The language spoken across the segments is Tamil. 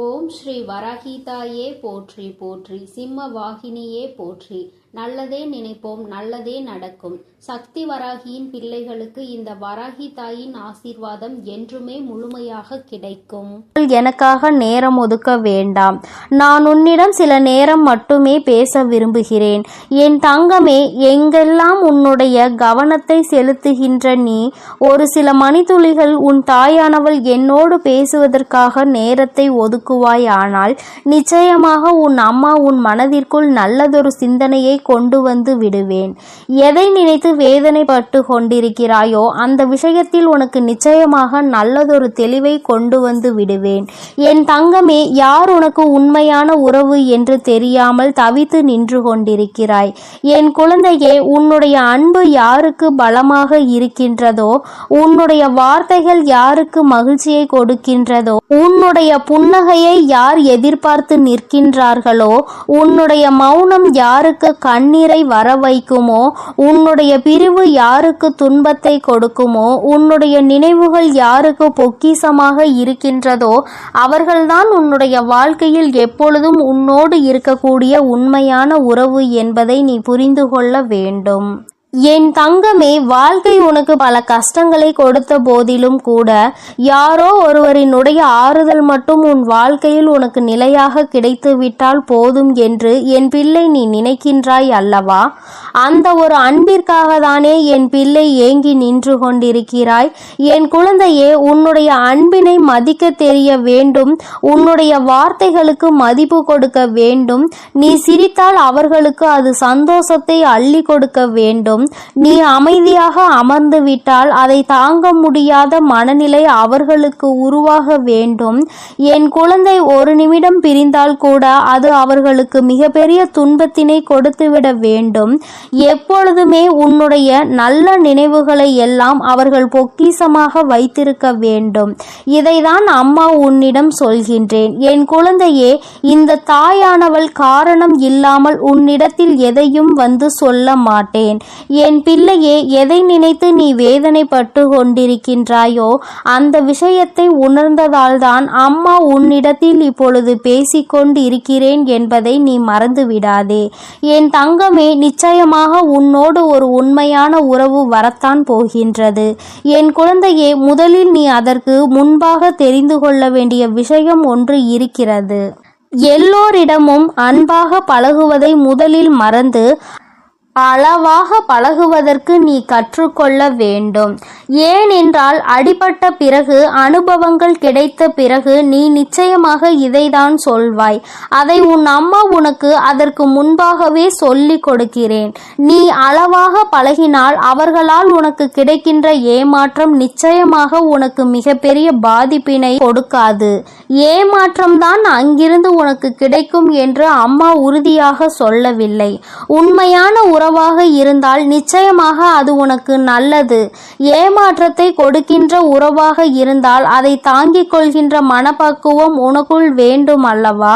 ஓம் ஸ்ரீ வராகிதாயே போற்றி போற்றி, சிம்ம வாகினியே போற்றி. நல்லதே நினைப்போம், நல்லதே நடக்கும். சக்தி வராகியின் பிள்ளைகளுக்கு இந்த வராகி தாயின் ஆசீர்வாதம் என்றுமே முழுமையாக கிடைக்கும். எனக்காக நேரம் ஒதுக்க வேண்டாம். நான் உன்னிடம் சில நேரம் மட்டுமே பேச விரும்புகிறேன். என் தங்கமே, எங்கெல்லாம் உன்னுடைய கவனத்தை செலுத்துகின்ற நீ ஒரு சில மணித்துளிகள் உன் தாயானவள் என்னோடு பேசுவதற்காக நேரத்தை ஒதுக்குவாய். ஆனால் நிச்சயமாக உன் அம்மா உன் மனதிற்குள் நல்லதொரு சிந்தனையை கொண்டு வந்து விடுவேன். எதை நினைத்து வேதனைப்பட்டு கொண்டிருக்கிறாயோ அந்த விஷயத்தில் உனக்கு நிச்சயமாக நல்லதொரு தெளிவை கொண்டு வந்து விடுவேன். என் தங்கமே, யார் உனக்கு உண்மையான உறவு என்று தெரியாமல் தவித்து நின்று கொண்டிருக்கிறாய். என் குழந்தையே, உன்னுடைய அன்பு யாருக்கு பலமாக இருக்கின்றதோ, உன்னுடைய வார்த்தைகள் யாருக்கு மகிழ்ச்சியை கொடுக்கின்றதோ, உன்னுடைய புன்னகையை யார் எதிர்பார்த்து நிற்கின்றார்களோ, உன்னுடைய மௌனம் யாருக்கு கண்ணீரை வர வைக்குமோ, உன்னுடைய பிரிவு யாருக்கு துன்பத்தை கொடுக்குமோ, உன்னுடைய நினைவுகள் யாருக்கு பொக்கிஷமாக இருக்கின்றதோ, அவர்கள்தான் உன்னுடைய வாழ்க்கையில் எப்பொழுதும் உன்னோடு இருக்கக்கூடிய உண்மையான உறவு என்பதை நீ புரிந்து கொள்ள வேண்டும். என் தங்கமே, வாழ்க்கை உனக்கு பல கஷ்டங்களை கொடுத்த போதிலும் கூட யாரோ ஒருவரினுடைய ஆறுதல் மட்டும் உன் வாழ்க்கையில் உனக்கு நிலையாக கிடைத்துவிட்டால் போதும் என்று என் பிள்ளை நீ நினைக்கின்றாய் அல்லவா? அந்த ஒரு அன்பிற்காக தானே என் பிள்ளை ஏங்கி நின்று கொண்டிருக்கிறாய். என் குழந்தையே, உன்னுடைய அன்பினை மதிக்க தெரிய வேண்டும். உன்னுடைய வார்த்தைகளுக்கு மதிப்பு கொடுக்க வேண்டும். நீ சிரித்தால் அவர்களுக்கு அது சந்தோஷத்தை அள்ளி கொடுக்க வேண்டும். நீ அமைதியாக அமர்ந்து விட்டால் அதை தாங்க முடியாத மனநிலை அவர்களுக்கு உருவாக வேண்டும். என் குழந்தை, ஒரு நிமிடம் பிரிந்தால் கூட அது அவர்களுக்கு மிகப்பெரிய துன்பத்தினை கொடுத்துவிட வேண்டும். எப்பொழுதுமே உன்னுடைய நல்ல நினைவுகளை எல்லாம் அவர்கள் பொக்கிஷமாக வைத்திருக்க வேண்டும். இதைதான் அம்மா உன்னிடம் சொல்கின்றேன். என் குழந்தையே, இந்த தாயானவள் காரணம் இல்லாமல் உன்னிடத்தில் எதையும் வந்து சொல்ல மாட்டேன். என் பிள்ளையே, எதை நினைத்து நீ வேதனைப்பட்டு கொண்டிருக்கின்றாயோ அந்த விஷயத்தை உணர்ந்ததால்தான் அம்மா உன்னிடத்தில் இப்பொழுது பேசிக்கொண்டு இருக்கிறேன் என்பதை நீ மறந்து விடாதே. என் தங்கமே, நிச்சயமாக உன்னோடு ஒரு உண்மையான உறவு வரத்தான் போகின்றது. என் குழந்தையே, முதலில் நீ அதற்கு முன்பாக தெரிந்து கொள்ள வேண்டிய விஷயம் ஒன்று இருக்கிறது. எல்லோரிடமும் அன்பாக பழகுவதை முதலில் மறந்து அளவாக பழகுவதற்கு நீ கற்றுக்கொள்ள வேண்டும். ஏனென்றால் அடிபட்ட பிறகு, அனுபவங்கள் கிடைத்த பிறகு நீ நிச்சயமாக இதைதான் சொல்வாய். அதை உன் அம்மா உனக்கு அதற்கு முன்பாகவே சொல்லி கொடுக்கிறேன். நீ அளவாக பழகினால் அவர்களால் உனக்கு கிடைக்கின்ற ஏமாற்றம் நிச்சயமாக உனக்கு மிகப்பெரிய பாதிப்பினை கொடுக்காது. ஏமாற்றம்தான் அங்கிருந்து உனக்கு கிடைக்கும் என்று அம்மா உறுதியாக சொல்லவில்லை. உண்மையான உறவாக இருந்தால் நிச்சயமாக அது உனக்கு நல்லது. ஏமாற்றத்தை கொடுக்கின்ற உறவாக இருந்தால் அதை தாங்கிக் கொள்கின்ற மனப்பக்குவம் உனக்குள் வேண்டும் அல்லவா?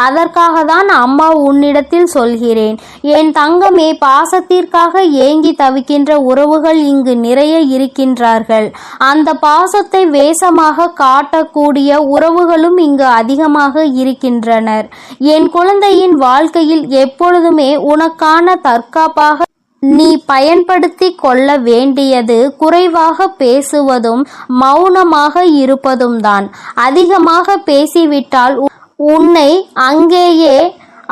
அதற்காக தான் அம்மா உன்னிடத்தில் சொல்கிறேன். என் தங்கமே, பாசத்திற்காக ஏங்கி தவிக்கின்ற உறவுகள் இங்கு நிறைய இருக்கின்றார்கள். அந்த பாசத்தை வேஷமாக காட்டக்கூடிய உறவுகளும் இங்கு அதிகமாக இருக்கின்றனர். என் குழந்தையின் வாழ்க்கையில் எப்பொழுதுமே உனக்கான தற்காப்பாக நீ பயன்படுத்தி கொள்ள வேண்டியது குறைவாக பேசுவதும் மௌனமாக இருப்பதும் தான். அதிகமாக பேசிவிட்டால் உன்னை அங்கேயே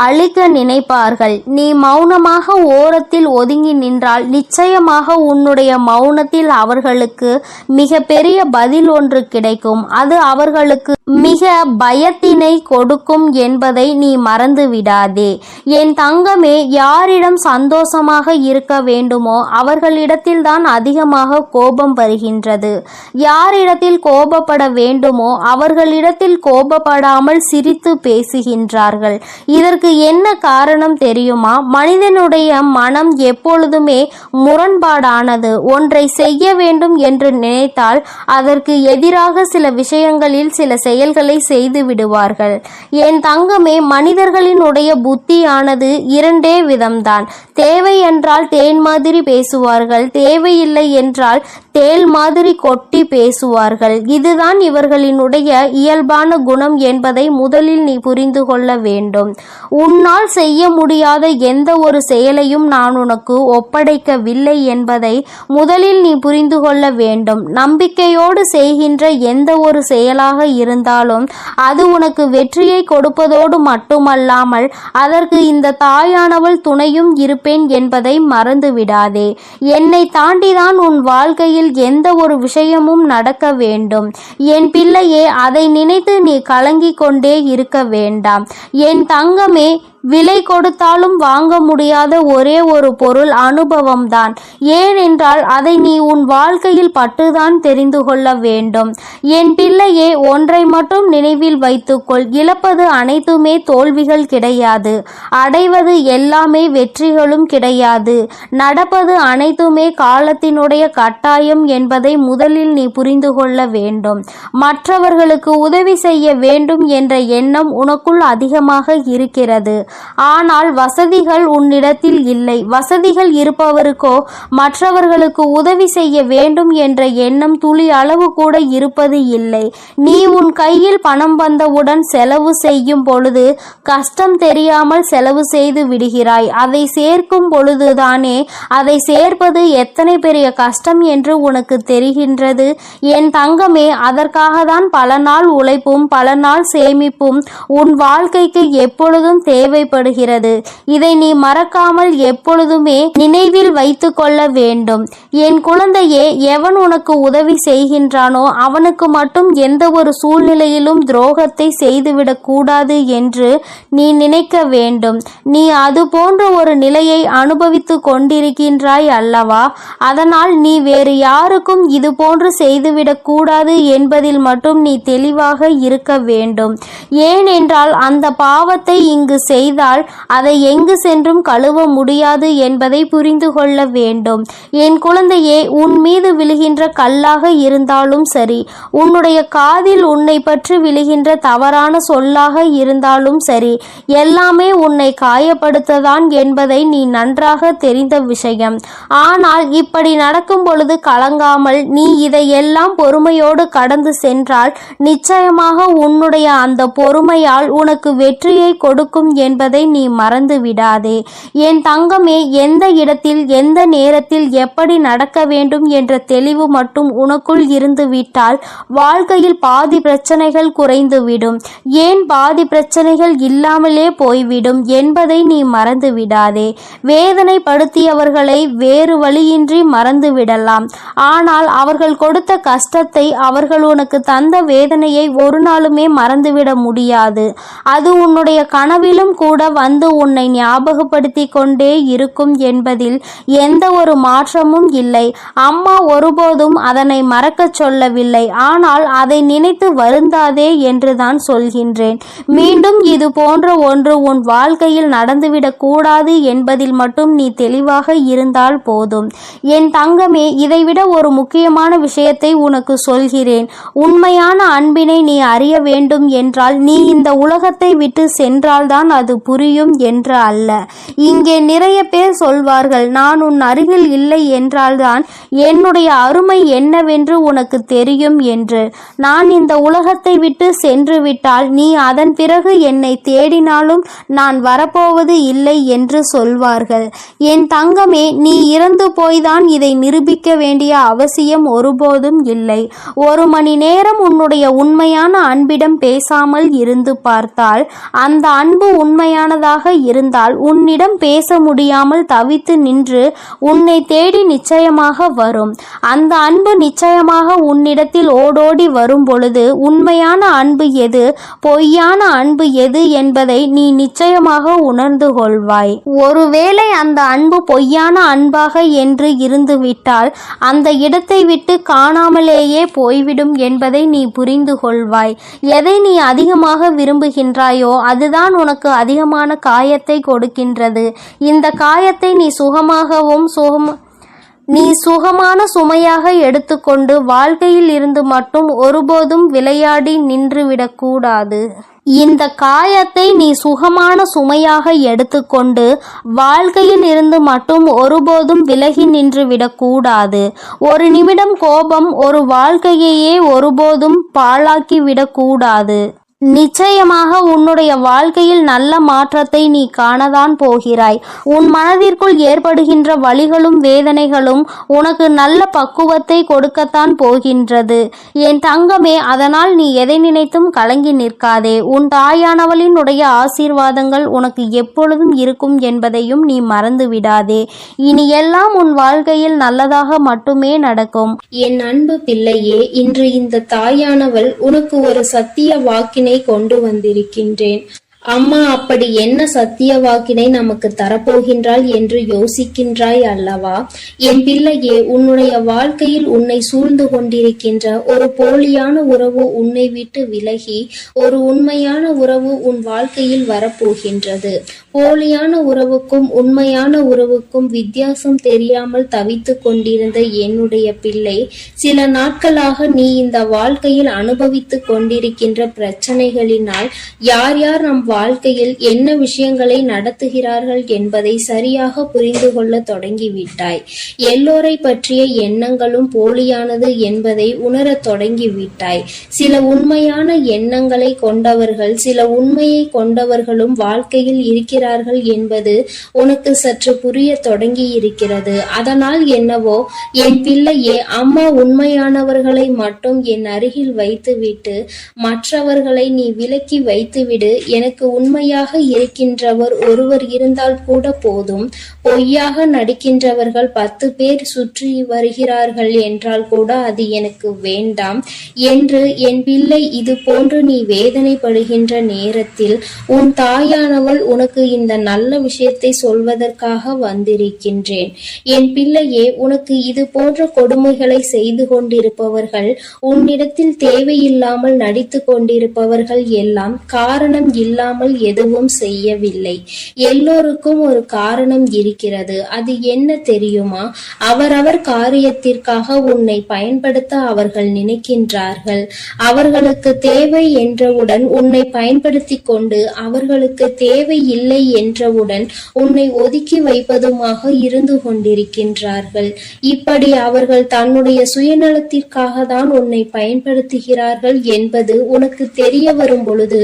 அழிக்க நினைப்பார்கள். நீ மௌனமாக ஓரத்தில் ஒதுங்கி நின்றால் நிச்சயமாக உன்னுடைய மௌனத்தில் அவர்களுக்கு மிக பெரிய பதில் ஒன்று கிடைக்கும். அது அவர்களுக்கு மிக பயத்தினை கொடுக்கும் என்பதை நீ மறந்து விடாதே. என் தங்கமே, யாரிடம் சந்தோஷமாக இருக்க வேண்டுமோ அவர்களிடத்தில் தான் அதிகமாக கோபம் வருகின்றது. யாரிடத்தில் கோபப்பட வேண்டுமோ அவர்களிடத்தில் கோபப்படாமல் சிரித்து பேசுகின்றார்கள். இதற்கு இதற்கு என்ன காரணம் தெரியுமா? மனிதனுடைய மனம் எப்பொழுதுமே முரண்பாடானது. ஒன்றை செய்ய வேண்டும் என்று நினைத்தால் அதற்கு எதிராக சில விஷயங்களில் சில செயல்களை செய்து விடுவார்கள். என் தங்கமே, மனிதர்களினுடைய புத்தியானது இரண்டே விதம்தான். தேவை என்றால் தேன் மாதிரி பேசுவார்கள், தேவையில்லை என்றால் தேள் மாதிரி கொட்டி பேசுவார்கள். இதுதான் இவர்களினுடைய இயல்பான குணம் என்பதை முதலில் நீ புரிந்து கொள்ள வேண்டும். உன்னால் செய்ய முடியாத எந்த ஒரு செயலையும் நான் உனக்கு ஒப்படைக்கவில்லை என்பதை முதலில் நீ புரிந்து கொள்ள வேண்டும். நம்பிக்கையோடு செய்கின்ற எந்த ஒரு செயலாக இருந்தாலும் அது உனக்கு வெற்றியை கொடுப்பதோடு மட்டுமல்லாமல் அதற்கு இந்த தாயானவள் துணையும் இருப்பேன் என்பதை மறந்து விடாதே. என்னை தாண்டிதான் உன் வாழ்க்கையில் எந்த ஒரு விஷயமும் நடக்க வேண்டும். என் பிள்ளையே, அதை நினைத்து நீ கலங்கிக் கொண்டே இருக்க வேண்டாம். என் தங்கமே, விலை கொடுத்தாலும் வாங்க முடியாத ஒரே ஒரு பொருள் அனுபவம்தான். ஏனென்றால் அதை நீ உன் வாழ்க்கையில் பட்டுதான் தெரிந்து கொள்ள வேண்டும். என் பிள்ளையே, ஒன்றை மட்டும் நினைவில் வைத்துக்கொள். இழப்பது அனைத்துமே தோல்விகள் கிடையாது, அடைவது எல்லாமே வெற்றிகளும் கிடையாது. நடப்பது அனைத்துமே காலத்தினுடைய கட்டாயம் என்பதை முதலில் நீ புரிந்து கொள்ள வேண்டும். மற்றவர்களுக்கு உதவி செய்ய வேண்டும் என்ற எண்ணம் உனக்குள் அதிகமாக இருக்கிறது. ஆனால் வசதிகள் உன்னிடத்தில் இல்லை. வசதிகள் இருப்பவருக்கோ மற்றவர்களுக்கு உதவி செய்ய வேண்டும் என்ற எண்ணம் துளி அளவு கூட இருப்பது இல்லை. நீ உன் கையில் பணம் வந்தவுடன் செலவு செய்யும் பொழுது கஷ்டம் தெரியாமல் செலவு செய்து விடுகிறாய். அதை சேர்க்கும் பொழுதுதானே அதை சேர்ப்பது எத்தனை பெரிய கஷ்டம் என்று உனக்கு தெரிகின்றது. என் தங்கமே, அதற்காக தான் பல நாள் உழைப்பும் பல நாள் சேமிப்பும் உன் வாழ்க்கைக்கு எப்பொழுதும் தேவைப்படுகிறது. இதை நீ மறக்காமல் எப்பொழுதுமே நினைவில் வைத்துக் கொள்ள வேண்டும். என் குழந்தையே, எவன் உனக்கு உதவி செய்கின்றானோ அவனுக்கு மட்டும் எந்த ஒரு சூழ்நிலையிலும் துரோகத்தை செய்துவிடக் கூடாது என்று நீ நினைக்க வேண்டும். நீ அது போன்ற ஒரு நிலையை அனுபவித்து கொண்டிருக்கின்றாய் அல்லவா? அதனால் நீ வேறு யாருக்கும் இது போன்று செய்துவிடக் கூடாது என்பதில் மட்டும் நீ தெளிவாக இருக்க வேண்டும். ஏனென்றால் அந்த பாவத்தை இங்கு செய்தால் அதை எங்கு சென்றும் கழுவ முடியாது என்பதை புரிந்து கொள்ள வேண்டும். என் குழந்தையே, உன் மீது விழுகின்ற கல்லாக இருந்தாலும் சரி, உன்னுடைய காதில் உன்னை பற்றி விழுகின்ற தவறான சொல்லாக இருந்தாலும் சரி, எல்லாமே உன்னை காயப்படுத்ததான் என்பதை நீ நன்றாக தெரிந்த விஷயம். ஆனால் இப்படி நடக்கும் பொழுது கலங்காமல் நீ இதையெல்லாம் பொறுமையோடு கடந்து சென்றால் நிச்சயமாக உன்னுடைய அந்த பொறுமையால் உனக்கு வெற்றியை கொடுக்கும் என்பதை நீ மறந்து விடாதே. என் தங்கமே, எந்த இடத்தில் எந்த நேரத்தில் எப்படி நடக்க வேண்டும் என்ற தெளிவு மட்டும் உனக்குள் இருந்து விட்டால் வாழ்க்கையில் பாதி பிரச்சனைகள் குறைந்துவிடும். ஏன் பாதி பிரச்சனைகள் இல்லாமலே போய்விடும் என்பதை நீ மறந்து விடாதே. வேதனைப்படுத்தியவர்களை வேறு வழியின்றி மறந்து விடலாம். ஆனால் அவர்கள் கொடுத்த கஷ்டத்தை, அவர்கள் உனக்கு தந்த வேதனையை ஒரு நாளுமே மறந்துவிட முடியாது. அது உன்னுடைய கனவிலும் கூட வந்து உன்னை ஞாபகப்படுத்தி கொண்டே இருக்கும் என்பதில் எந்த ஒரு மாற்றமும் இல்லை. அம்மா ஒருபோதும் அதனை மறக்க சொல்லவில்லை. ஆனால் அதை நினைத்து வருந்தாதே என்றுதான் சொல்கின்றேன். மீண்டும் இது போன்ற ஒன்று உன் வாழ்க்கையில் நடந்துவிடக் கூடாது என்பதில் மட்டும் நீ தெளிவாக இருந்தால் போதும். என் தங்கமே, இதைவிட ஒரு முக்கியமான விஷயத்தை உனக்கு சொல்கிறேன். உண்மையான அன்பினை நீ அறிய வேண்டும் என்றால் நீ இந்த உலகத்தை விட்டு சென்றால்தான் அது புரியும் என்று அல்ல. இங்கே நிறைய பேர் சொல்வார்கள், நான் உன் அருகில் இல்லை என்றால்தான் என்னுடைய அருமை என்னவென்று உனக்கு தெரியும் என்று. நான் இந்த உலகத்தை விட்டு சென்று விட்டால் நீ அதன் பிறகு என்னை தேடினாலும் நான் வரப்போவது இல்லை என்று சொல்வார்கள். என் தங்கமே, நீ இறந்து போய்தான் இதை நிரூபிக்க வேண்டிய அவசியம் ஒருபோதும் இல்லை. ஒரு மணி நேரம் உன்னுடைய உண்மையான அன்பிடம் பேசாமல் இருந்து பார்த்தால், அந்த அன்பு உண்மையானதாக இருந்தால் உன்னிடம் பேச முடியாமல் தவித்து நின்று உன்னை தேடி நிச்சயமாக வரும். அந்த அன்பு நிச்சயமாக உன்னிடத்தில் ஓடோடி வரும் பொழுது உண்மையான அன்பு எது, பொய்யான அன்பு எது என்பதை நீ நிச்சயமாக உணர்ந்து கொள்வாய். ஒருவேளை அந்த அன்பு பொய்யான அன்பாக என்று இருந்துவிட்டால் அந்த இடத்தை விட்டு காணாமலேயே போய்விடும் என்பதை நீ புரிந்து கொள்வாய். எதை நீ அதிகமாக விரும்புகின்றாயோ அதுதான் உனக்கு அதிக அதிகமான காயத்தை கொடுக்கின்றது. இந்த காயத்தை நீ சுகமான சுமையாக எடுத்துக்கொண்டு வாழ்க்கையில் இருந்து மட்டும் ஒருபோதும் விளையாடி நின்றுவிடக்கூடாது. இந்த காயத்தை நீ சுகமான சுமையாக எடுத்துக்கொண்டு வாழ்க்கையில் இருந்து மட்டும் ஒருபோதும் விலகி நின்று விடக்கூடாது. ஒரு நிமிடம் கோபம் ஒரு வாழ்க்கையையே ஒருபோதும் பாழாக்கி விடக்கூடாது. நிச்சயமாக உன்னுடைய வாழ்க்கையில் நல்ல மாற்றத்தை நீ காணதான் போகிறாய். உன் மனதிற்குள் ஏற்படுகின்ற வலிகளும் வேதனைகளும் உனக்கு நல்ல பக்குவத்தை கொடுக்கத்தான் போகின்றது என் தங்கமே. அதனால் நீ எதை நினைத்தும் கலங்கி நிற்காதே. உன் தாயானவளினுடைய ஆசீர்வாதங்கள் உனக்கு எப்பொழுதும் இருக்கும் என்பதையும் நீ மறந்து விடாதே. இனி எல்லாம் உன் வாழ்க்கையில் நல்லதாக மட்டுமே நடக்கும். என் அன்பு பிள்ளையே, இன்று இந்த தாயானவள் உனக்கு ஒரு சத்திய வாக்கினை கொண்டு வந்திருக்கின்றேன். அம்மா அப்படி என்ன சத்திய வாக்கினை நமக்கு தரப்போகின்றாள் என்று யோசிக்கின்றாய் அல்லவா? என் பிள்ளையே, உன்னுடைய வாழ்க்கையில் உன்னை சூழ்ந்து கொண்டிருக்கின்ற ஒரு போலியான உறவு உன்னை விட்டு விலகி ஒரு உண்மையான உறவு உன் வாழ்க்கையில் வரப்போகின்றது. போலியான உறவுக்கும் உண்மையான உறவுக்கும் வித்தியாசம் தெரியாமல் தவித்து கொண்டிருந்த என்னுடைய பிள்ளை, சில நாட்களாக நீ இந்த வாழ்க்கையில் அனுபவித்து கொண்டிருக்கின்ற பிரச்சனைகளினால் யார் யார் நம் வாழ்க்கையில் என்ன விஷயங்களை நடத்துகிறார்கள் என்பதை சரியாக புரிந்து கொள்ள தொடங்கிவிட்டாய். எல்லோரை பற்றிய எண்ணங்களும் போலியானது என்பதை உணரத் தொடங்கிவிட்டாய். சில உண்மையான எண்ணங்களை கொண்டவர்கள், சில உண்மையை கொண்டவர்களும் வாழ்க்கையில் இருக்கிறார்கள் என்பது உனக்கு சற்று புரிய தொடங்கி இருக்கிறது. அதனால் என்னவோ என் பிள்ளையே, அம்மா உண்மையானவர்களை மட்டும் என் அருகில் வைத்துவிட்டு மற்றவர்களை நீ விலக்கி வைத்துவிடு. எனக்கு உண்மையாக இருக்கின்றவர் ஒருவர் இருந்தால் கூட போதும். பொய்யாக நடிக்கின்றவர்கள் 10 பேர் சுற்றி வருகிறார்கள் என்றால் கூட அது எனக்கு வேண்டாம் என்று என் பிள்ளை, இது போன்று நீ வேதனைப்படுகின்ற நேரத்தில் உன் தாயானவள் உனக்கு இந்த நல்ல விஷயத்தை சொல்வதற்காக வந்திருக்கின்றேன். என் பிள்ளையே, உனக்கு இது போன்ற கொடுமைகளை செய்து கொண்டிருப்பவர்கள், உன்னிடத்தில் தேவையில்லாமல் நடித்து கொண்டிருப்பவர்கள் எல்லாம் காரணம் இல்லாமல் எதுவும் செய்யவில்லை. எல்லோருக்கும் ஒரு காரணம் இருக்கிறது. அது என்ன தெரியுமா? அவரவர் காரியத்திற்காக உன்னை பயன்படுத்த அவர்கள் நினைக்கின்றார்கள். அவர்களுக்கு தேவை என்றவுடன் உன்னை பயன்படுத்தி கொண்டு அவர்களுக்கு தேவை இல்லை என்றவுடன் உன்னை ஒதுக்கி வைப்பதுமாக இருந்து கொண்டிருக்கின்றார்கள். இப்படி அவர்கள் தன்னுடைய சுயநலத்திற்காக தான் உன்னை பயன்படுத்துகிறார்கள் என்பது உனக்கு தெரிய வரும் பொழுது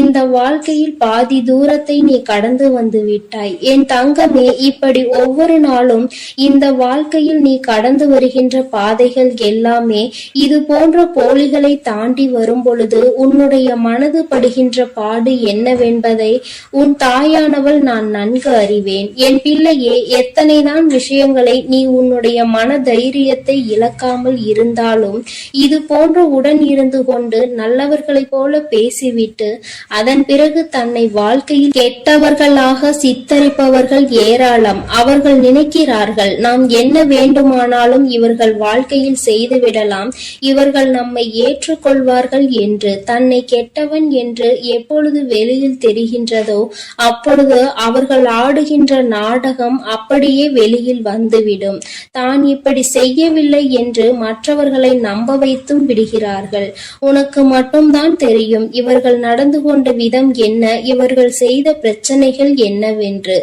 இந்த வாழ்க்கையில் பாதி தூரத்தை நீ கடந்து வந்து விட்டாய். என் தங்கமே, இப்படி ஒவ்வொரு நாளும் இந்த வாழ்க்கையில் நீ கடந்து வருகின்ற பாதைகள் எல்லாமே இது போன்ற போலிகளை தாண்டி வரும் பொழுது உன்னுடைய மனது படுகின்ற பாடு என்னவென்பதை உன் தாயானவள் நான் நன்கு அறிவேன். என் பிள்ளையே, எத்தனைதான் விஷயங்களை நீ உன்னுடைய மன தைரியத்தை இழக்காமல் இருந்தாலும் இது போன்ற உடன் இருந்து கொண்டு நல்லவர்களைப் போல பேசிவிட்டு அதன் பிறகு தன்னை வாழ்க்கையில் கெட்டவர்களாக சித்தரிப்பவர்கள் ஏராளம். அவர்கள் நினைக்கிறார்கள், நாம் என்ன வேண்டுமானாலும் இவர்கள் வாழ்க்கையில் செய்துவிடலாம், இவர்கள் நம்மை ஏற்றுக்கொள்வார்கள் என்று. தன்னை கெட்டவன் என்று எப்பொழுது வெளியில் தெரிகின்றதோ அப்பொழுது அவர்கள் ஆடுகின்ற நாடகம் அப்படியே வெளியில் வந்துவிடும். தான் இப்படி செய்யவில்லை என்று மற்றவர்களை நம்ப வைத்தும் விடுகிறார்கள். உனக்கு மட்டும்தான் தெரியும் இவர்கள் நடந்து கொண்ட விதம் என்ன, இவர்கள் செய்த பிரச்சனைகள் என்னவென்று.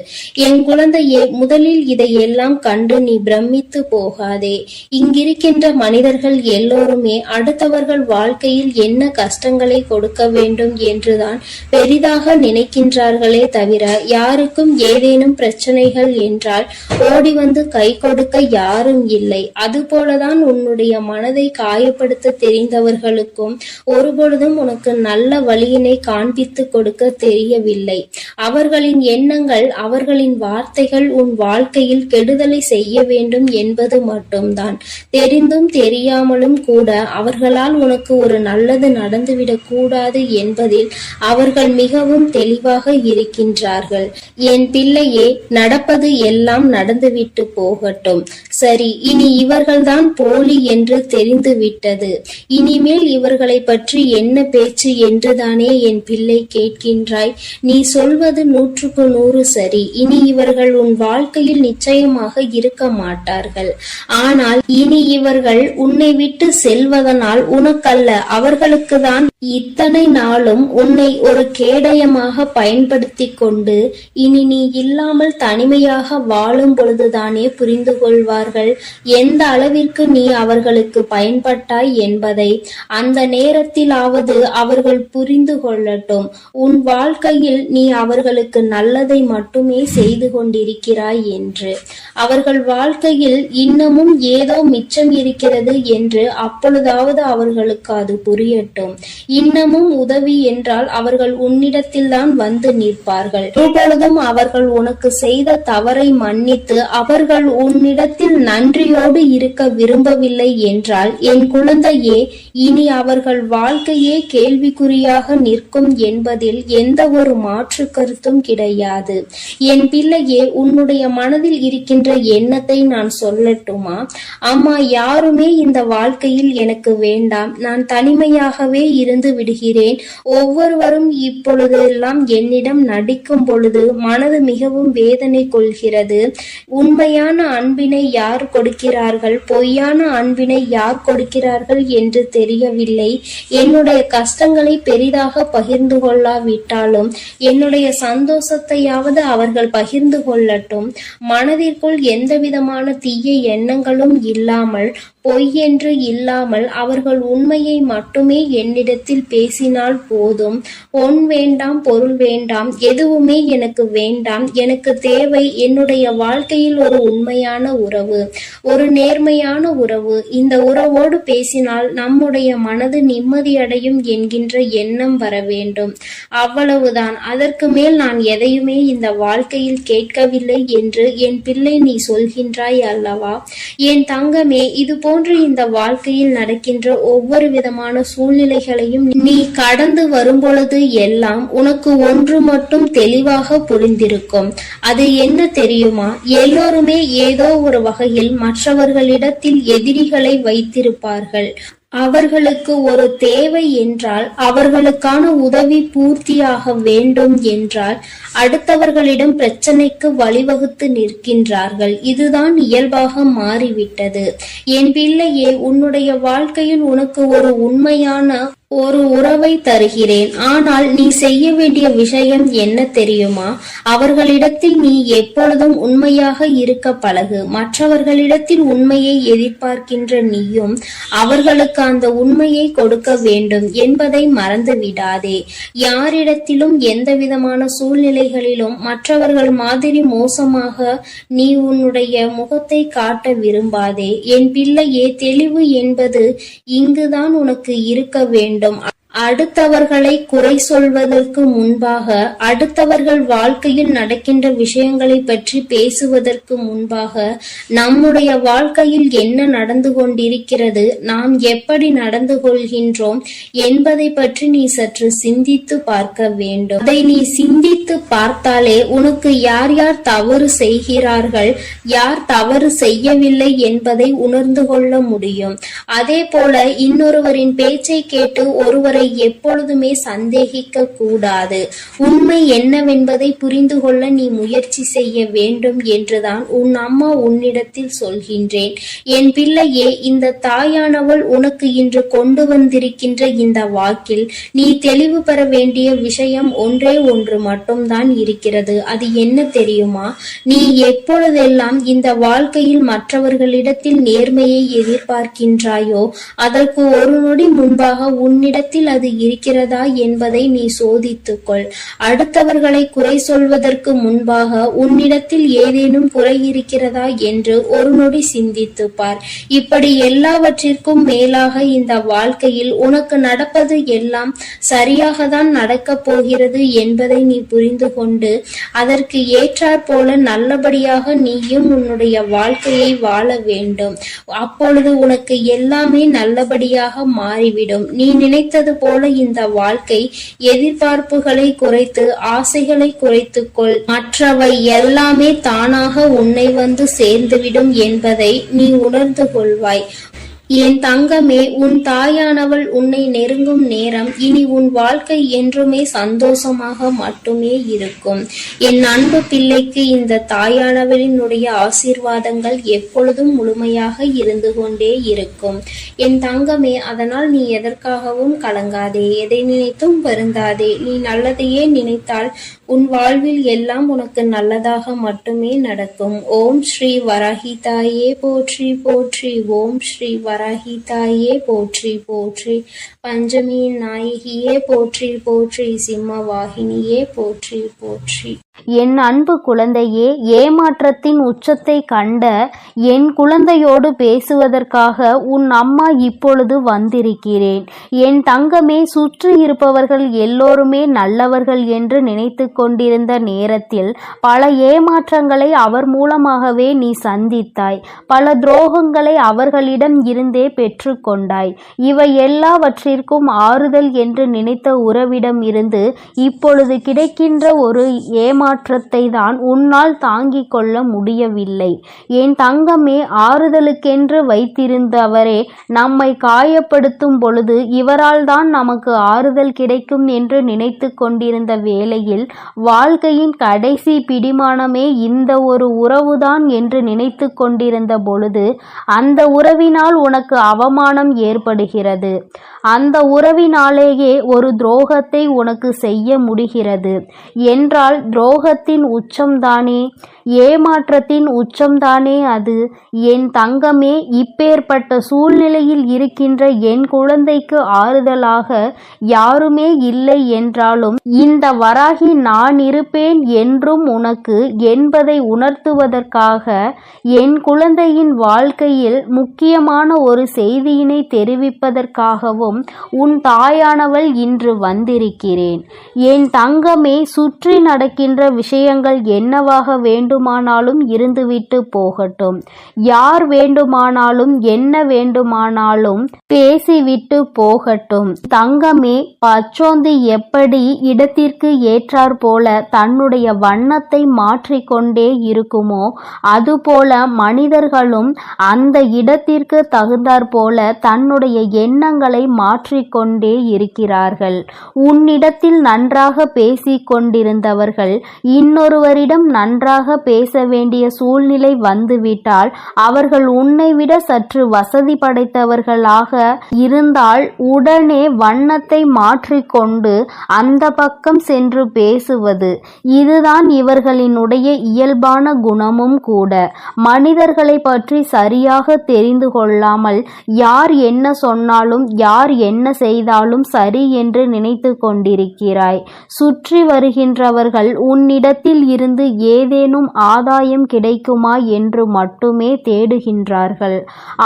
என் குழந்தையே, முதலில் இதையெல்லாம் கண்டு நீ பிரமித்து போகாதே. இங்கிருக்கின்ற மனிதர்கள் எல்லோருமே அடுத்தவர்கள் வாழ்க்கையில் என்ன கஷ்டங்களை கொடுக்க வேண்டும் என்றுதான் பெரிதாக நினைக்கின்றார்களே தவிர யாருக்கும் ஏதேனும் பிரச்சனைகள் என்றால் ஓடி வந்து கை கொடுக்க யாரும் இல்லை. அதுபோலதான் உன்னுடைய மனதை காயப்படுத்த தெரிந்தவர்களுக்கும் ஒருபொழுதும் உனக்கு நல்ல வழியினை காண்பித்து கொடுக்க தெரியவில்லை. அவர்களின் எண்ணங்கள், அவர்களின் வார்த்தைகள் உன் வாழ்க்கையில் கெடுதலை செய்ய வேண்டும் என்பது மட்டும்தான். தெரிந்தும் தெரியாமலும் கூட அவர்களால் உனக்கு ஒரு நல்லது நடந்துவிடக் கூடாது என்பதில் அவர்கள் மிகவும் தெளிவாக இருக்கின்றார்கள். என் பிள்ளையே, நடப்பது எல்லாம் நடந்துவிட்டு போகட்டும். சரி, இனி இவர்கள்தான் போலி என்று தெரிந்து விட்டது. இனிமேல் இவர்களை பற்றி என்ன பேச்சு என்றுதானே என் பிள்ளை கேட்க இருக்கின்றாய். நீ சொல்வது 100% சரி. இனி இவர்கள் உன் வாழ்க்கையில் நிச்சயமாக இருக்க மாட்டார்கள். ஆனால் இனி இவர்கள் உன்னை விட்டு செல்வதனால் உனக்கல்ல, அவர்களுக்கு தான் இத்தனை நாளும் உன்னை ஒரு கேடயமாக பயன்படுத்தி கொண்டு இனி நீ இல்லாமல் தனிமையாக வாழும் பொழுதுதானே புரிந்து கொள்வார்கள் எந்த அளவிற்கு நீ அவர்களுக்கு பயன்பட்டாய் என்பதை. அந்த நேரத்திலாவது அவர்கள் புரிந்து கொள்ளட்டும். உன் வாழ்க்கையில் நீ அவர்களுக்கு நல்லதை மட்டுமே செய்து கொண்டிருக்கிறாய் என்று. அவர்கள் வாழ்க்கையில் இன்னமும் ஏதோ மிச்சம் இருக்கிறது என்று அப்பொழுதாவது அவர்களுக்கு அது புரியட்டும். இன்னமும் உதவி என்றால் அவர்கள் உன்னிடத்தில்தான் வந்து நிற்பார்கள். எப்பொழுதும் அவர்கள் உனக்கு செய்த தவறை மன்னித்து அவர்கள் உன்னிடத்தில் நன்றியோடு இருக்க விரும்பவில்லை என்றால் என் குழந்தையே, இனி அவர்கள் வாழ்க்கையே கேள்விக்குறியாக நிற்கும் என்பதில் எந்த ஒரு மாற்று கருத்தும் கிடையாது. என் பிள்ளையே, உன்னுடைய மனதில் இருக்கின்ற எண்ணத்தை நான் சொல்லட்டுமா? அம்மா, யாருமே இந்த வாழ்க்கையில் எனக்கு வேண்டாம், நான் தனிமையாகவே இருந்து விடுகிறேன். ஒவ்வொருவரும் இப்பொழுதெல்லாம் என்னிடம் நடிக்கும் பொழுது மனது மிகவும் வேதனை கொள்கிறது. உண்மையான அன்பினை யார் கொடுக்கிறார்கள், பொய்யான அன்பினை யார் கொடுக்கிறார்கள் என்று தெரியவில்லை. என்னுடைய கஷ்டங்களை பெரிதாக பகிர்ந்து கொள்ளாவிட்டாலும் என்னுடைய சந்தோஷத்தையாவது அவர்கள் பகிர்ந்து கொள்ளட்டும். மனதிற்குள் எந்தவிதமான தீய எண்ணங்களும் இல்லாமல், பொய் என்று இல்லாமல் அவர்கள் உண்மையை மட்டுமே என்னிடத்தில் பேசினால் போதும். பொன் வேண்டாம், பொருள் வேண்டாம், எதுவுமே எனக்கு வேண்டாம். எனக்கு தேவை என்னுடைய வாழ்க்கையில் ஒரு உண்மையான உறவு, ஒரு நேர்மையான உறவு. இந்த உறவோடு பேசினால் நம்முடைய மனது நிம்மதியடையும் என்கின்ற எண்ணம் வர வேண்டும். அவ்வளவுதான். அதற்கு மேல் நான் எதையுமே இந்த வாழ்க்கையில் கேட்கவில்லை என்று என் பிள்ளை நீ சொல்கின்றாய் அல்லவா? என் தங்கமே, இது போன்ற இந்த வாழ்க்கையில் நடக்கின்ற ஒவ்வொரு விதமான சூழ்நிலைகளையும் நீ கடந்து வரும்பொழுது எல்லாம் உனக்கு ஒன்று மட்டும் தெளிவாக புரிந்திருக்கும். அது என்ன தெரியுமா? எல்லோருமே ஏதோ ஒரு வகையில் மற்றவர்களிடத்தில் எதிரிகளை வைத்திருப்பார்கள். அவர்களுக்கு ஒரு தேவை என்றால், அவர்களுக்கான உதவி பூர்த்தியாக வேண்டும் என்றால் அடுத்தவர்களிடம் பிரச்சனைக்கு வழிவகுத்து நிற்கின்றார்கள். இதுதான் இயல்பாக மாறிவிட்டது. என் பிள்ளையே, உன்னுடைய வாழ்க்கையில் உனக்கு ஒரு உண்மையான ஒரு உறவை தருகிறேன். ஆனால் நீ செய்ய வேண்டிய விஷயம் என்ன தெரியுமா? அவர்களிடத்தில் நீ எப்பொழுதும் உண்மையாக இருக்க பழகு. மற்றவர்களிடத்தில் உண்மையை எதிர்பார்க்கின்ற நீயும் அவர்களுக்கு அந்த உண்மையை கொடுக்க வேண்டும் என்பதை மறந்து விடாதே. யாரிடத்திலும் எந்த விதமான சூழ்நிலைகளிலும் மற்றவர்கள் மாதிரி மோசமாக நீ உன்னுடைய முகத்தை காட்ட விரும்பாதே. என் பிள்ளையே, தெளிவு என்பது இங்குதான் உனக்கு இருக்க வேண்டும். அடுத்தவர்களை குறை சொல்வதற்கு முன்பாக, அடுத்தவர்கள் வாழ்க்கையில் நடக்கின்ற விஷயங்களை பற்றி பேசுவதற்கு முன்பாக, நம்முடைய வாழ்க்கையில் என்ன நடந்து கொண்டிருக்கிறது, நாம் எப்படி நடந்து கொள்கின்றோம் என்பதை பற்றி நீ சற்று சிந்தித்து பார்க்க வேண்டும். அதை நீ சிந்தித்து பார்த்தாலே உனக்கு யார் யார் தவறு செய்கிறார்கள், யார் தவறு செய்யவில்லை என்பதை உணர்ந்து கொள்ள முடியும். அதே போல இன்னொருவரின் பேச்சை கேட்டு ஒருவரை எப்பொழுதுமே சந்தேகிக்க கூடாது. உண்மை என்னவென்பதை புரிந்து கொள்ள நீ முயற்சி செய்ய வேண்டும் என்றுதான் உன் அம்மா உன்னிடத்தில் சொல்கின்றேன். என் பிள்ளையே, இந்த தாயானவள் உனக்கு இன்று கொண்டு வந்திருக்கின்ற இந்த வாக்கில் நீ தெளிவு பெற வேண்டிய விஷயம் ஒன்றே ஒன்று மட்டும்தான் இருக்கிறது. அது என்ன தெரியுமா? நீ எப்பொழுதெல்லாம் இந்த வாழ்க்கையில் மற்றவர்களிடத்தில் நேர்மையை எதிர்பார்க்கின்றாயோ அதற்கு ஒரு நொடி முன்பாக உன்னிடத்தில் அது இருக்கிறதா என்பதை நீ சோதித்துக்கொள். அடுத்தவர்களை குறை சொல்வதற்கு முன்பாக உன்னிடத்தில் ஏதேனும் குறை இருக்கிறதா என்று ஒரு நொடி சிந்தித்து பார். இப்படி எல்லாவற்றிற்கும் மேலாக இந்த வாழ்க்கையில் உனக்கு நடப்பது எல்லாம் சரியாக தான் நடக்கப் போகிறது என்பதை நீ புரிந்து கொண்டு அதற்கு ஏற்றாற் போல நல்லபடியாக நீயும் உன்னுடைய வாழ்க்கையை வாழ வேண்டும். அப்பொழுது உனக்கு எல்லாமே நல்லபடியாக மாறிவிடும். நீ நினைத்தது போல இந்த வாழ்க்கை எதிர்பார்ப்புகளை குறைத்து ஆசைகளை குறைத்துக்கொள். மற்றவை எல்லாமே தானாக உன்னை வந்து சேர்ந்துவிடும் என்பதை நீ உணர்ந்து கொள்வாய். என் தங்கமே, உன் தாயானவள் உன்னை நெருங்கும் நேரம் இனி உன் வாழ்க்கை என்றுமே சந்தோஷமாக மட்டுமே இருக்கும். என் அன்பு பிள்ளைக்கு இந்த தாயானவளினுடைய ஆசீர்வாதங்கள் எப்பொழுதும் முழுமையாக இருந்து கொண்டே இருக்கும். என் தங்கமே, அதனால் நீ எதற்காகவும் கலங்காதே, எதை நினைத்தும் வருந்தாதே. நீ நல்லதையே நினைத்தால் உன் வாழ்வில் எல்லாம் உனக்கு நல்லதாக மட்டுமே நடக்கும். ஓம் ஸ்ரீ வராகி தாயே போற்றி போற்றி. ஓம் ஸ்ரீ வராகி தாயே போற்றி போற்றி. பஞ்சமியின் நாயகியே போற்றி போற்றி. சிம்ம வாகினியே போற்றி போற்றி. என் அன்பு குழந்தையே, ஏமாற்றத்தின் உச்சத்தை கண்ட என் குழந்தையோடு பேசுவதற்காக உன் அம்மா இப்பொழுது வந்திருக்கிறேன். என் தங்கமே, சுற்றி இருப்பவர்கள் எல்லோருமே நல்லவர்கள் என்று நினைத்து கொண்டிருந்த நேரத்தில் பல ஏமாற்றங்களை அவர் மூலமாகவே நீ சந்தித்தாய். பல துரோகங்களை அவர்களிடம் இருந்தே பெற்று கொண்டாய். இவை எல்லாவற்றிற்கும் ஆறுதல் என்று நினைத்த உறவிடம் இருந்து இப்பொழுது கிடைக்கின்ற ஒரு ஏமாற்றத்தை தான் உன்னால் தாங்கிக் கொள்ள முடியவில்லை. என் தங்கமே, ஆறுதலுக்கென்று வைத்திருந்தவரே நம்மை காயப்படுத்தும் பொழுது இவரால் தான் நமக்கு ஆறுதல் கிடைக்கும் என்று நினைத்து கொண்டிருந்த வேளையில் வாழ்க்கையின் கடைசி பிடிமானமே இந்த ஒரு உறவுதான் என்று நினைத்து கொண்டிருந்த பொழுது அந்த உறவினால் உனக்கு அவமானம் ஏற்படுகிறது. அந்த உறவினாலேயே ஒரு துரோகத்தை உனக்கு செய்ய முடிகிறது என்றால் துரோகத்தின் உச்சம்தானே, ஏமாற்றத்தின் உச்சம்தானே அது. என் தங்கமே, இப்பேற்பட்ட சூழ்நிலையில் இருக்கின்ற என் குழந்தைக்கு ஆறுதலாக யாருமே இல்லை என்றாலும் இந்த வராகி நான் இருப்பேன் என்றும் உனக்கு என்பதை உணர்த்துவதற்காக என் குழந்தையின் வாழ்க்கையில் முக்கியமான ஒரு செய்தியினை தெரிவிப்பதற்காகவும் உன் தாயானவள் இன்று வந்திருக்கிறேன். என் தங்கமே, சுற்றி நடக்கின்ற விஷயங்கள் என்னவாக வேண்டுமானாலும் இருந்துவிட்டு போகட்டும். யார் வேண்டுமானாலும் என்ன வேண்டுமானாலும் பேசிவிட்டு போகட்டும். தங்கமே, பச்சோந்தி எப்படி இடத்திற்கு ஏற்றாற் போல தன்னுடைய வண்ணத்தை மாற்றிக்கொண்டே இருக்குமோ அதுபோல மனிதர்களும் அந்த இடத்திற்கு தகுந்தாற் போல தன்னுடைய எண்ணங்களை மாற்றிக்கொண்டே இருக்கிறார்கள். உன்னிடத்தில் நன்றாக பேசிக் கொண்டிருந்தவர்கள் இன்னொருவரிடம் நன்றாக பேச வேண்டிய சூழ்நிலை வந்துவிட்டால் அவர்கள் உன்னை விட சற்று வசதி படைத்தவர்களாக இருந்தால் உடனே வண்ணத்தை மாற்றிக்கொண்டு அந்த பக்கம் சென்று பேசுவது இதுதான் இவர்களினுடைய இயல்பான குணமும் கூட. மனிதர்களை பற்றி சரியாக தெரிந்து கொள்ளாமல் யார் என்ன சொன்னாலும் யார் என்ன செய்தாலும் சரி என்று நினைத்து கொண்டிருக்கிறாய். சுற்றி வருகின்றவர்கள் உன்னிடத்தில் இருந்து ஏதேனும் ஆதாயம் கிடைக்குமா என்று மட்டுமே தேடுகின்றார்கள்.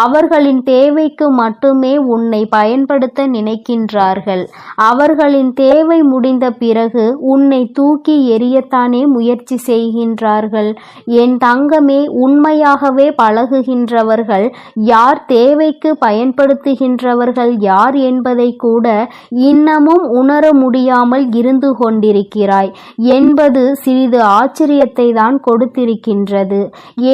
அவர்களின் தேவைக்கு மட்டுமே உன்னை பயன்படுத்த நினைக்கின்றார்கள். அவர்களின் தேவை முடிந்த பிறகு உன்னை தூக்கி எறியத்தானே முயற்சி செய்கின்றார்கள். என் தங்கமே, உண்மையாகவே பழகுகின்றவர்கள் யார், தேவைக்கு பயன்படுத்துகின்றவர்கள் யார் என்பதை கூட இன்னமும் உணர முடியாமல் இருந்து கொண்டிருக்கிறாய் என்பது சிறிது ஆச்சரியத்தை தான் கொடுத்திருக்கின்றது.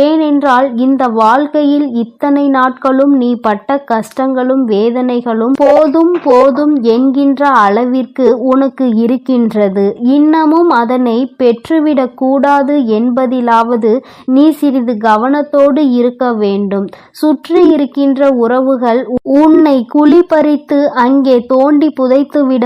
ஏனென்றால் இந்த வாழ்க்கையில் இத்தனை நாட்களும் நீ பட்ட கஷ்டங்களும் வேதனைகளும் போதும் போதும் என்கின்ற அளவிற்கு உனக்கு இருக்கின்றது. இன்னமும் அதனை பெற்றுவிடக் கூடாது என்பதிலாவது நீ சிறிது கவனத்தோடு இருக்க வேண்டும். சுற்றி இருக்கின்ற உறவுகள் உன்னை குழிபறித்து அங்கே தோண்டி புதைத்துவிட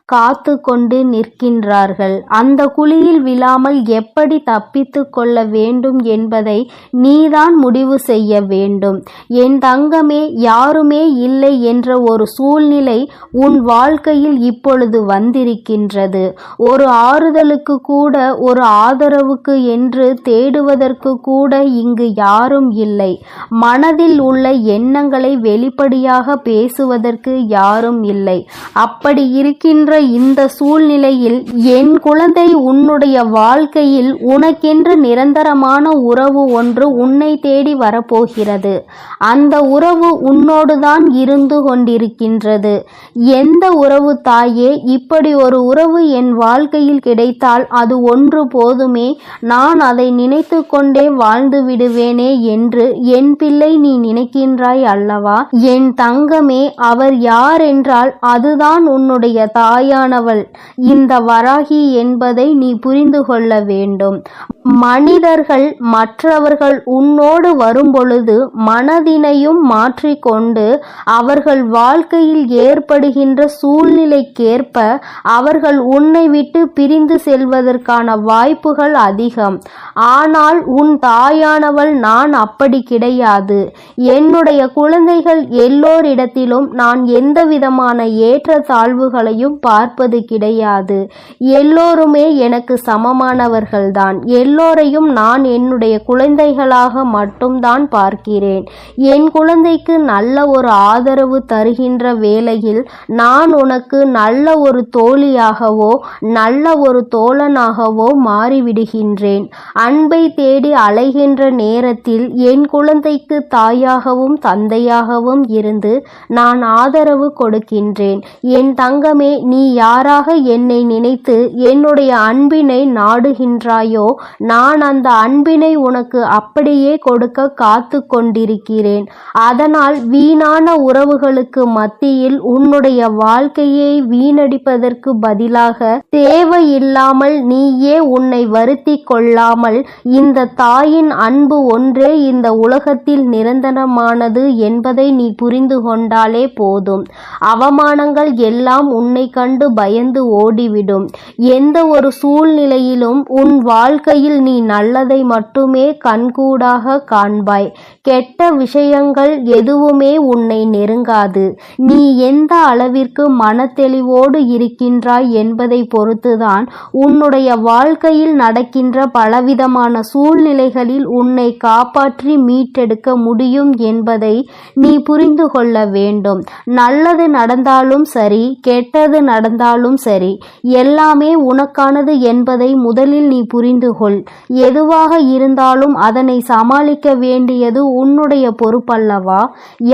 காத்து கொண்டு நிற்கின்றார்கள். அந்த குழியில் விழாமல் எப்படி தப்பித்து கொள்ள வேண்டும் என்பதை நீதான் முடிவு செய்ய வேண்டும். என் தங்கமே, யாருமே இல்லை என்ற ஒரு சூழ்நிலை உன் வாழ்க்கையில் இப்பொழுது வந்திருக்கின்றது. ஒரு ஆறுதலுக்கு கூட, ஒரு ஆதரவுக்கு என்று தேடுவதற்கு கூட இங்கு யாரும் இல்லை. மனதில் உள்ள எண்ணங்களை வெளிப்படையாக பேசுவதற்கு யாரும் இல்லை. அப்படி இருக்கின்ற இந்த சூழ்நிலையில் என் குழந்தை, உன்னுடைய வாழ்க்கையில் உனக்கென்று நிரந்தரமான உறவு ஒன்று உன்னை தேடி வரப்போகிறது. அந்த உறவு உன்னோடுதான் இருந்து கொண்டிருக்கின்றது. எந்த உறவு தாயே? இப்படி ஒரு உறவு என் வாழ்க்கையில் கிடைத்தால் அது ஒன்று போதுமே, நான் அதை நினைத்து கொண்டே வாழ்ந்து விடுவேனே என்று என் பிள்ளை நீ நினைக்கின்றாய் அல்லவா? என் தங்கமே, அவர் யார் என்றால் அதுதான் உன்னுடைய தாயானவள், இந்த வராகி என்பதை நீ புரிந்து கொள்ள வேண்டும். மனிதர்கள் மற்றவர்கள் உன்னோடு வரும்பொழுது மனதினையும் மாற்றிக்கொண்டு அவர்கள் வாழ்க்கையில் ஏற்படுகின்ற சூழ்நிலைக்கேற்ப அவர்கள் உன்னை விட்டு பிரிந்து செல்வதற்கான வாய்ப்புகள் அதிகம். ஆனால் உன் தாயானவள் நான் அப்படி கிடையாது. என்னுடைய குழந்தைகள் எல்லோரிடத்திலும் நான் எந்த விதமான ஏற்ற தாழ்வுகளையும் பார்ப்பது கிடையாது. எல்லோருமே எனக்கு சமமானவர்கள்தான். எல்லோரையும் நான் என்னுடைய குழந்தைகளாக மட்டும்தான் பார்க்கிறேன். என் குழந்தைக்கு நல்ல ஒரு ஆதரவு தருகின்ற வேளையில் நான் உனக்கு நல்ல ஒரு தோழியாகவோ நல்ல ஒரு தோழனாகவோ மாறிவிடுகின்றேன். அன்பை தேடி அலைகின்ற நேரத்தில் என் குழந்தைக்கு தாயாகவும் தந்தையாகவும் இருந்து நான் ஆதரவு கொடுக்கின்றேன். என் தங்கமே, நீ யாராக என்னை நினைத்து என்னுடைய அன்பினை நாடுகின்றாயோ, நான் அந்த அன்பினை உனக்கு அப்படியே கொடுக்க காத்து கொண்டிருக்கிறேன். அதனால் வீணான உறவுகளுக்கு மத்தியில் உன்னுடைய வாழ்க்கையை வீணடிப்பதற்கு பதிலாக தேவையில்லாமல் நீயே உன்னை வருத்தி கொள்ளாமல் இந்த தாயின் அன்பு ஒன்றே இந்த உலகத்தில் நிரந்தரமானது என்பதை நீ புரிந்து கொண்டாலே போதும். அவமானங்கள் எல்லாம் உன்னை கண்டு பயந்து ஓடிவிடும். எந்த ஒரு சூழ்நிலையிலும் உன் வாழ்க்கையில் நீ நல்லதை மட்டுமே கண்கூடாக காண்பாய். கெட்ட விஷயங்கள் எதுவுமே உன்னை நெருங்காது. நீ எந்த அளவிற்கு மனத்தெளிவோடு இருக்கின்றாய் என்பதை பொறுத்துதான் உன்னுடைய வாழ்க்கையில் நடக்கின்ற பலவிதமான சூழ்நிலைகளில் உன்னை காப்பாற்றி மீட்டெடுக்க முடியும் என்பதை நீ புரிந்து கொள்ள வேண்டும். நல்லது நடந்தாலும் சரி, கெட்டது நடந்தாலும் சரி, எல்லாமே உனக்கானது என்பதை முதலில் நீ புரிந்து கொள். எதுவாக இருந்தாலும் அதனை சமாளிக்க வேண்டியது உன்னுடைய பொறுப்பல்லவா?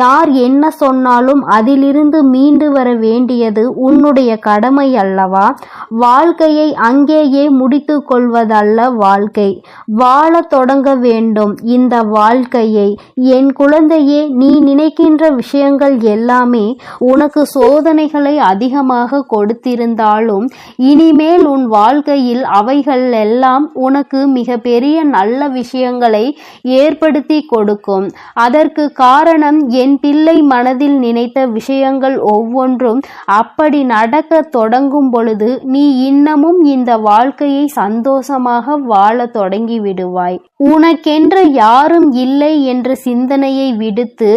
யார் என்ன சொன்னாலும் அதிலிருந்து மீண்டு வர வேண்டியது உன்னுடைய கடமை அல்லவா? வாழ்க்கையை அங்கேயே முடித்து கொள்வதல்ல வாழ்க்கை. வாழ தொடங்க வேண்டும் இந்த வாழ்க்கையை. என் குழந்தையே, நீ நினைக்கின்ற விஷயங்கள் எல்லாமே உனக்கு சோதனைகளை அதிகமாக கொடுத்திருந்தாலும் இனிமேல் உன் வாழ்க்கையில் அவைகள் எல்லாம் உனக்கு மிக பெரிய நல்ல விஷயங்களை ஏற்படுத்தி கொடுக்கும். அதற்கு காரணம் என் பிள்ளை மனதில் நினைத்த விஷயங்கள் ஒவ்வொன்றும் அப்படி நடக்க தொடங்கும் பொழுது நீ இன்னமும் இந்த வாழ்க்கையை சந்தோஷமாக வாழ தொடங்கி விடுவாய். உனக்கென்று யாரும் இல்லை என்ற சிந்தனையை விடுத்து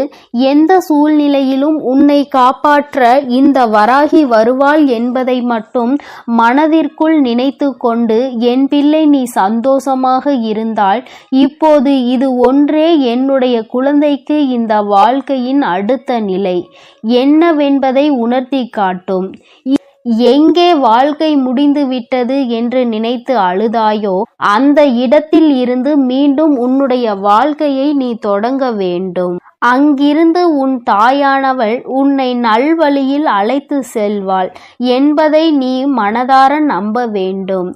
எந்த சூழ்நிலையிலும் உன்னை காப்பாற்ற இந்த வராகி வருவாள் என்பதை மட்டும் மனதிற்குள் நினைத்து கொண்டு என் பிள்ளை நீ சந்தோஷமாக இருந்தால் இப்போது இது ஒன்றே என்னுடைய குழந்தைக்கு இந்த வாழ்க்கையின் அடுத்த நிலை என்னவென்பதை உணர்த்தி காட்டும். எங்கே வாழ்க்கை முடிந்து விட்டது என்று நினைத்து அழுதாயோ அந்த இடத்தில் இருந்து மீண்டும் உன்னுடைய வாழ்க்கையை நீ தொடங்க வேண்டும். அங்கிருந்து உன் தாயானவள் உன்னை நல்வழியில் அழைத்து செல்வாள் என்பதை நீ மனதார நம்ப வேண்டும்.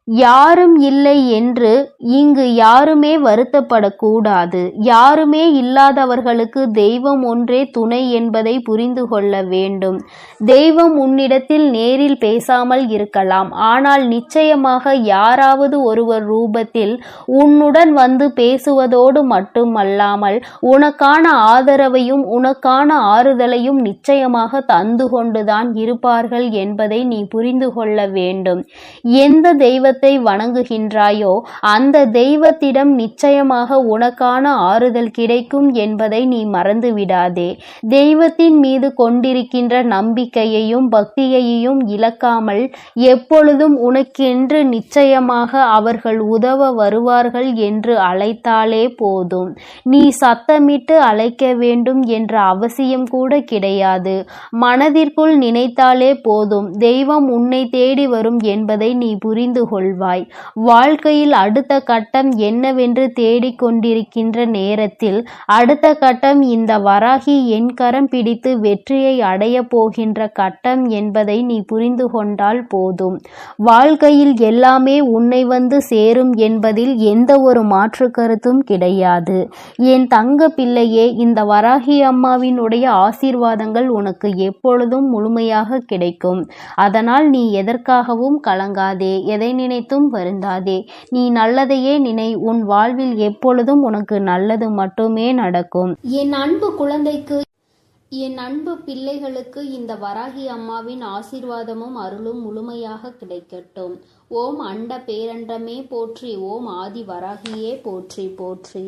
யாரும் இல்லை என்று இங்கு யாருமே வருத்தப்படக்கூடாது. யாருமே இல்லாதவர்களுக்கு தெய்வம் ஒன்றே துணை என்பதை புரிந்து கொள்ள வேண்டும். தெய்வம் உன்னிடத்தில் நேரில் பேசாமல் இருக்கலாம், ஆனால் நிச்சயமாக யாராவது ஒருவர் ரூபத்தில் உன்னுடன் வந்து பேசுவதோடு மட்டுமல்லாமல் உனக்கான ஆதரவையும் உனக்கான ஆறுதலையும் நிச்சயமாக தந்து கொண்டுதான் இருப்பார்கள் என்பதை நீ புரிந்து கொள்ள வேண்டும். எந்த தெய்வத்தை தெய்வத்தை வணங்குகின்றாயோ அந்த தெய்வத்திடம் நிச்சயமாக உனக்கான ஆறுதல் கிடைக்கும் என்பதை நீ மறந்து விடாதே. தெய்வத்தின் மீது கொண்டிருக்கின்ற நம்பிக்கையையும் பக்தியையும் இழக்காமல் எப்பொழுதும் உனக்கென்று நிச்சயமாக அவர்கள் உதவ வருவார்கள் என்று அழைத்தாலே போதும். நீ சத்தமிட்டு அழைக்க வேண்டும் என்ற அவசியம் கூட கிடையாது. மனதிற்குள் நினைத்தாலே போதும், தெய்வம் உன்னை தேடி வரும் என்பதை நீ புரிந்து கொள்வாய். வாழ்க்கையில் அடுத்த கட்டம் என்னவென்று தேடிக்கொண்டிருக்கின்ற நேரத்தில் அடுத்த கட்டம் இந்த வராகி என் கரம் பிடித்து வெற்றியை அடைய போகின்ற கட்டம் என்பதை நீ புரிந்து கொண்டால் போதும். வாழ்க்கையில் எல்லாமே உன்னை வந்து சேரும் என்பதில் எந்த ஒரு மாற்று கருத்தும் கிடையாது. என் தங்க பிள்ளையே, இந்த வராகி அம்மாவினுடைய ஆசீர்வாதங்கள் உனக்கு எப்பொழுதும் முழுமையாக கிடைக்கும். அதனால் நீ எதற்காகவும் கலங்காதே, எதை நினைத்தும் வருந்தாதே. நீ நல்லதையே நினை. உன் வாழ்வில் எப்பொழுதும் உனக்கு நல்லது மட்டுமே நடக்கும். என் அன்பு குழந்தைக்கு, என் அன்பு பிள்ளைகளுக்கு இந்த வராகி அம்மாவின் ஆசீர்வாதமும் அருளும் முழுமையாக கிடைக்கட்டும். ஓம் அண்ட பேரண்டமே போற்றி. ஓம் ஆதி வராகியே போற்றி போற்றி.